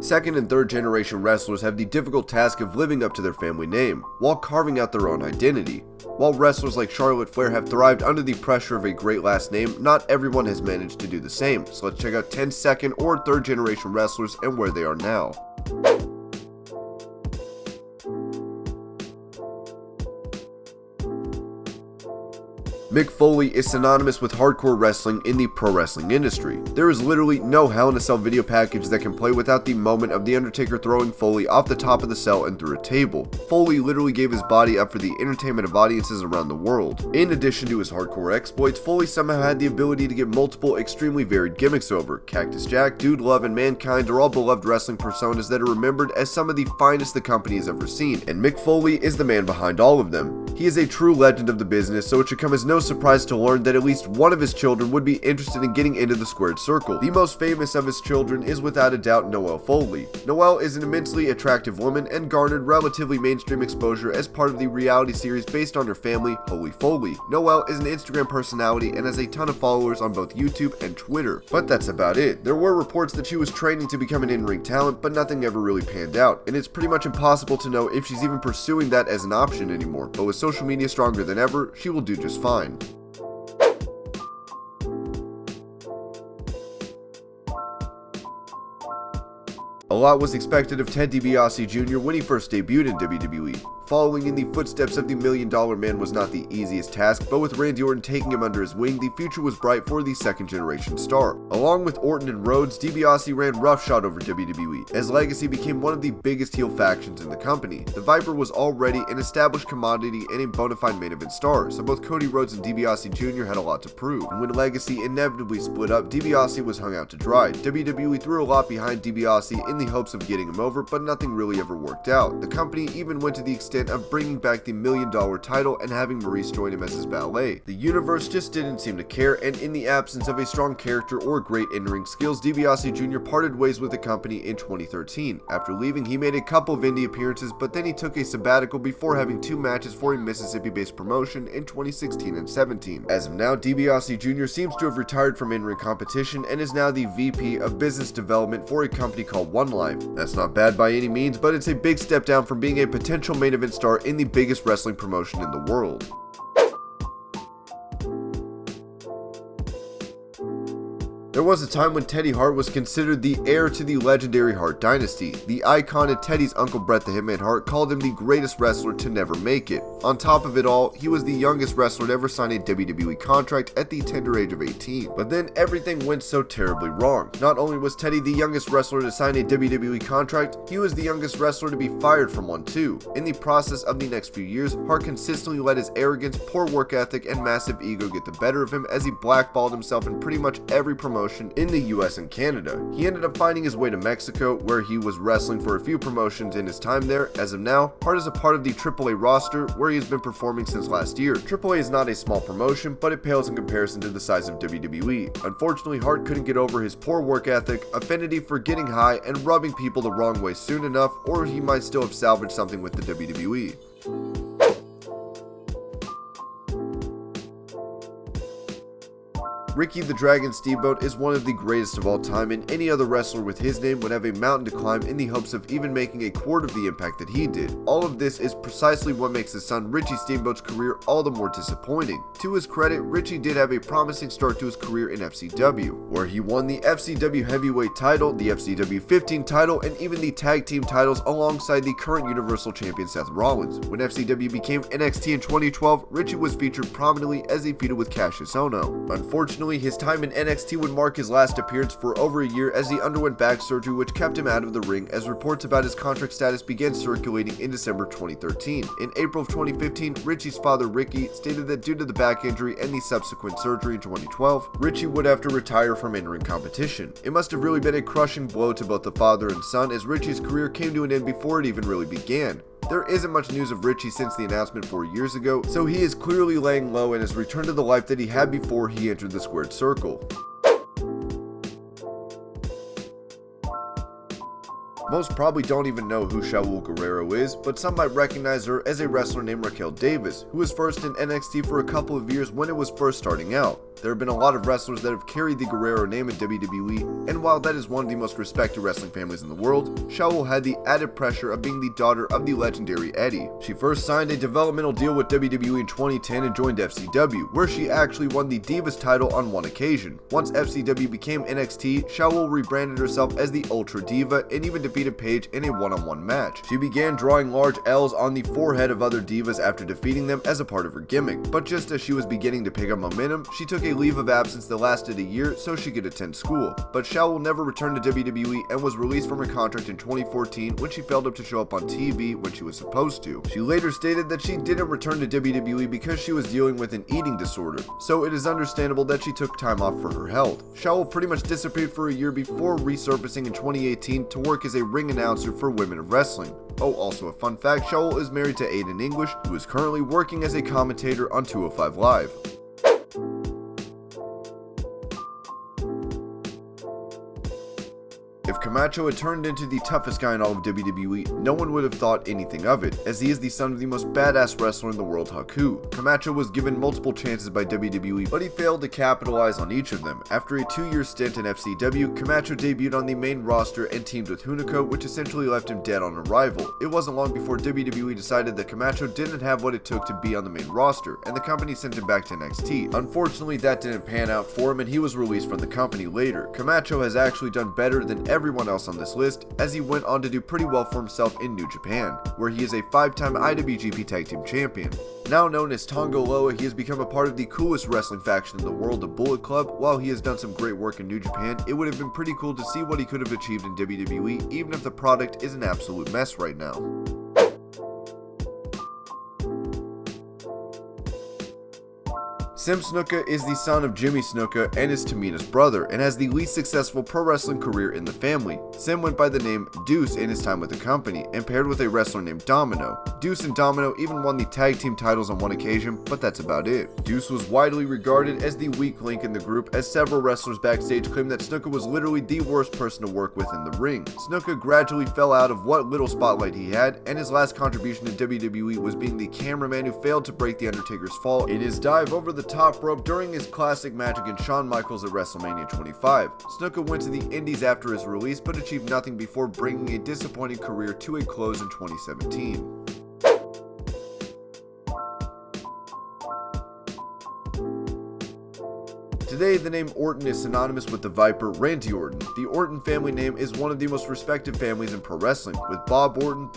Second and third generation wrestlers have the difficult task of living up to their family name, while carving out their own identity. While wrestlers like Charlotte Flair have thrived under the pressure of a great last name, not everyone has managed to do the same, so let's check out 10 second or third generation wrestlers and where they are now. Mick Foley is synonymous with hardcore wrestling in the pro wrestling industry. There is literally no Hell in a Cell video package that can play without the moment of The Undertaker throwing Foley off the top of the cell and through a table. Foley literally gave his body up for the entertainment of audiences around the world. In addition to his hardcore exploits, Foley somehow had the ability to get multiple extremely varied gimmicks over. Cactus Jack, Dude Love, and Mankind are all beloved wrestling personas that are remembered as some of the finest the company has ever seen, and Mick Foley is the man behind all of them. He is a true legend of the business, so it should come as no surprise to learn that at least one of his children would be interested in getting into the squared circle. The most famous of his children is without a doubt Noelle Foley. Noelle is an immensely attractive woman and garnered relatively mainstream exposure as part of the reality series based on her family, Holy Foley. Noelle is an Instagram personality and has a ton of followers on both YouTube and Twitter. But that's about it. There were reports that she was training to become an in-ring talent, but nothing ever really panned out, and it's pretty much impossible to know if she's even pursuing that as an option anymore, but with social media stronger than ever, she will do just fine. A lot was expected of Ted DiBiase Jr. when he first debuted in WWE. Following in the footsteps of the $1 Million Man was not the easiest task, but with Randy Orton taking him under his wing, the future was bright for the second generation star. Along with Orton and Rhodes, DiBiase ran roughshod over WWE, as Legacy became one of the biggest heel factions in the company. The Viper was already an established commodity and a bona fide main event star, so both Cody Rhodes and DiBiase Jr. had a lot to prove. And when Legacy inevitably split up, DiBiase was hung out to dry. WWE threw a lot behind DiBiase in the hopes of getting him over, but nothing really ever worked out. The company even went to the extent of bringing back the $1 Million title and having Maurice join him as his valet. The universe just didn't seem to care, and in the absence of a strong character or great in-ring skills, DiBiase Jr. parted ways with the company in 2013. After leaving, he made a couple of indie appearances, but then he took a sabbatical before having 2 matches for a Mississippi-based promotion in 2016 and 17. As of now, DiBiase Jr. seems to have retired from in-ring competition and is now the VP of Business Development for a company called One Life. That's not bad by any means, but it's a big step down from being a potential main event star in the biggest wrestling promotion in the world. There was a time when Teddy Hart was considered the heir to the legendary Hart dynasty. The icon and Teddy's uncle Bret the Hitman Hart called him the greatest wrestler to never make it. On top of it all, he was the youngest wrestler to ever sign a WWE contract at the tender age of 18. But then everything went so terribly wrong. Not only was Teddy the youngest wrestler to sign a WWE contract, he was the youngest wrestler to be fired from one too. In the process of the next few years, Hart consistently let his arrogance, poor work ethic, and massive ego get the better of him as he blackballed himself in pretty much every promotion in the US and Canada. He ended up finding his way to Mexico, where he was wrestling for a few promotions in his time there. As of now, Hart is a part of the AAA roster, where he has been performing since last year. AAA is not a small promotion, but it pales in comparison to the size of WWE. Unfortunately, Hart couldn't get over his poor work ethic, affinity for getting high, and rubbing people the wrong way soon enough, or he might still have salvaged something with the WWE. Ricky the Dragon Steamboat is one of the greatest of all time, and any other wrestler with his name would have a mountain to climb in the hopes of even making a quarter of the impact that he did. All of this is precisely what makes his son Richie Steamboat's career all the more disappointing. To his credit, Richie did have a promising start to his career in FCW, where he won the FCW Heavyweight title, the FCW 15 title, and even the Tag Team titles alongside the current Universal Champion Seth Rollins. When FCW became NXT in 2012, Richie was featured prominently as he feuded with Cassius Ohno. Unfortunately, his time in NXT would mark his last appearance for over a year as he underwent back surgery, which kept him out of the ring as reports about his contract status began circulating in December 2013. In April of 2015, Richie's father Ricky stated that due to the back injury and the subsequent surgery in 2012, Richie would have to retire from in-ring competition. It must have really been a crushing blow to both the father and son, as Richie's career came to an end before it even really began. There isn't much news of Richie since the announcement 4 years ago, so he is clearly laying low and has returned to the life that he had before he entered the squared circle. Most probably don't even know who Shaul Guerrero is, but some might recognize her as a wrestler named Raquel Davis, who was first in NXT for a couple of years when it was first starting out. There have been a lot of wrestlers that have carried the Guerrero name in WWE, and while that is one of the most respected wrestling families in the world, Shaul had the added pressure of being the daughter of the legendary Eddie. She first signed a developmental deal with WWE in 2010 and joined FCW, where she actually won the Divas title on one occasion. Once FCW became NXT, Shaul rebranded herself as the Ultra Diva and even defeated Paige in a one-on-one match. She began drawing large L's on the forehead of other divas after defeating them as a part of her gimmick, but just as she was beginning to pick up momentum, she took a leave of absence that lasted a year so she could attend school. But Shaul never returned to WWE and was released from her contract in 2014 when she failed to show up on TV when she was supposed to. She later stated that she didn't return to WWE because she was dealing with an eating disorder, so it is understandable that she took time off for her health. Shaul pretty much disappeared for a year before resurfacing in 2018 to work as a ring announcer for Women of Wrestling. Oh, also a fun fact, Shaul is married to Aiden English, who is currently working as a commentator on 205 Live. If Camacho had turned into the toughest guy in all of WWE, no one would have thought anything of it, as he is the son of the most badass wrestler in the world, Haku. Camacho was given multiple chances by WWE, but he failed to capitalize on each of them. After a 2-year stint in FCW, Camacho debuted on the main roster and teamed with Hunico, which essentially left him dead on arrival. It wasn't long before WWE decided that Camacho didn't have what it took to be on the main roster, and the company sent him back to NXT. Unfortunately, that didn't pan out for him, and he was released from the company later. Camacho has actually done better than everyone else on this list, as he went on to do pretty well for himself in New Japan, where he is a 5-time IWGP Tag Team Champion. Now known as Tonga Loa, he has become a part of the coolest wrestling faction in the world, the Bullet Club. While he has done some great work in New Japan, it would have been pretty cool to see what he could have achieved in WWE, even if the product is an absolute mess right now. Sim Snuka is the son of Jimmy Snuka and is Tamina's brother, and has the least successful pro wrestling career in the family. Sim went by the name Deuce in his time with the company, and paired with a wrestler named Domino. Deuce and Domino even won the tag team titles on one occasion, but that's about it. Deuce was widely regarded as the weak link in the group, as several wrestlers backstage claimed that Snuka was literally the worst person to work with in the ring. Snuka gradually fell out of what little spotlight he had, and his last contribution to WWE was being the cameraman who failed to break The Undertaker's fall in his dive over the top rope during his classic match against Shawn Michaels at WrestleMania 25. Snuka went to the Indies after his release, but achieved nothing before bringing a disappointing career to a close in 2017. Today, the name Orton is synonymous with the Viper, Randy Orton. The Orton family name is one of the most respected families in pro wrestling, with Bob Orton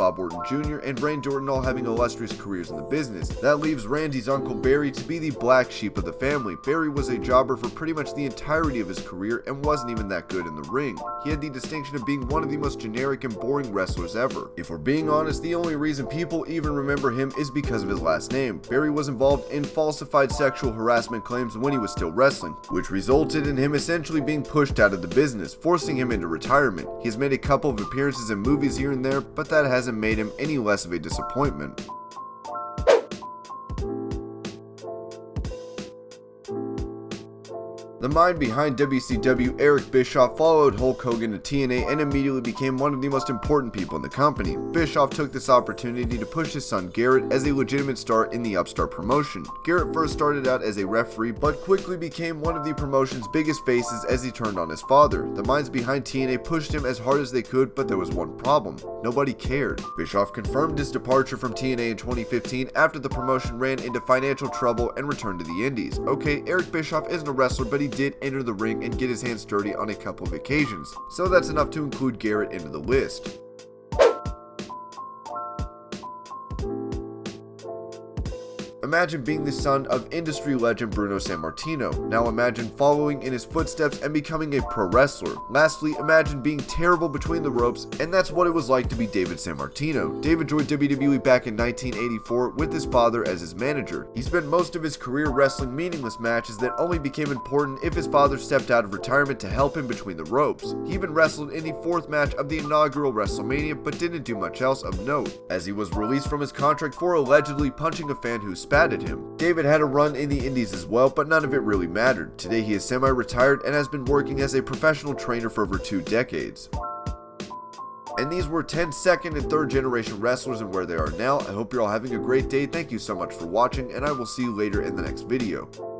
Jr., and Randy Orton all having illustrious careers in the business. That leaves Randy's uncle Barry to be the black sheep of the family. Barry was a jobber for pretty much the entirety of his career and wasn't even that good in the ring. He had the distinction of being one of the most generic and boring wrestlers ever. If we're being honest, the only reason people even remember him is because of his last name. Barry was involved in falsified sexual harassment claims when he was still wrestling, which resulted in him essentially being pushed out of the business, forcing him into retirement. He has made a couple of appearances in movies here and there, but that hasn't made him any less of a disappointment. The mind behind WCW, Eric Bischoff, followed Hulk Hogan to TNA and immediately became one of the most important people in the company. Bischoff took this opportunity to push his son Garrett as a legitimate star in the Upstart promotion. Garrett first started out as a referee, but quickly became one of the promotion's biggest faces as he turned on his father. The minds behind TNA pushed him as hard as they could, but there was one problem: nobody cared. Bischoff confirmed his departure from TNA in 2015 after the promotion ran into financial trouble and returned to the Indies. Okay, Eric Bischoff isn't a wrestler, but he did enter the ring and get his hands dirty on a couple of occasions, so that's enough to include Garrett into the list. Imagine being the son of industry legend Bruno Sammartino. Now imagine following in his footsteps and becoming a pro wrestler. Lastly, imagine being terrible between the ropes, and that's what it was like to be David Sammartino. David joined WWE back in 1984 with his father as his manager. He spent most of his career wrestling meaningless matches that only became important if his father stepped out of retirement to help him between the ropes. He even wrestled in the 4th match of the inaugural WrestleMania, but didn't do much else of note, as he was released from his contract for allegedly punching a fan who spat at him. David had a run in the Indies as well, but none of it really mattered. Today he is semi-retired and has been working as a professional trainer for over 2 decades. And these were 10 second and third generation wrestlers and where they are now. I hope you're all having a great day. Thank you so much for watching, and I will see you later in the next video.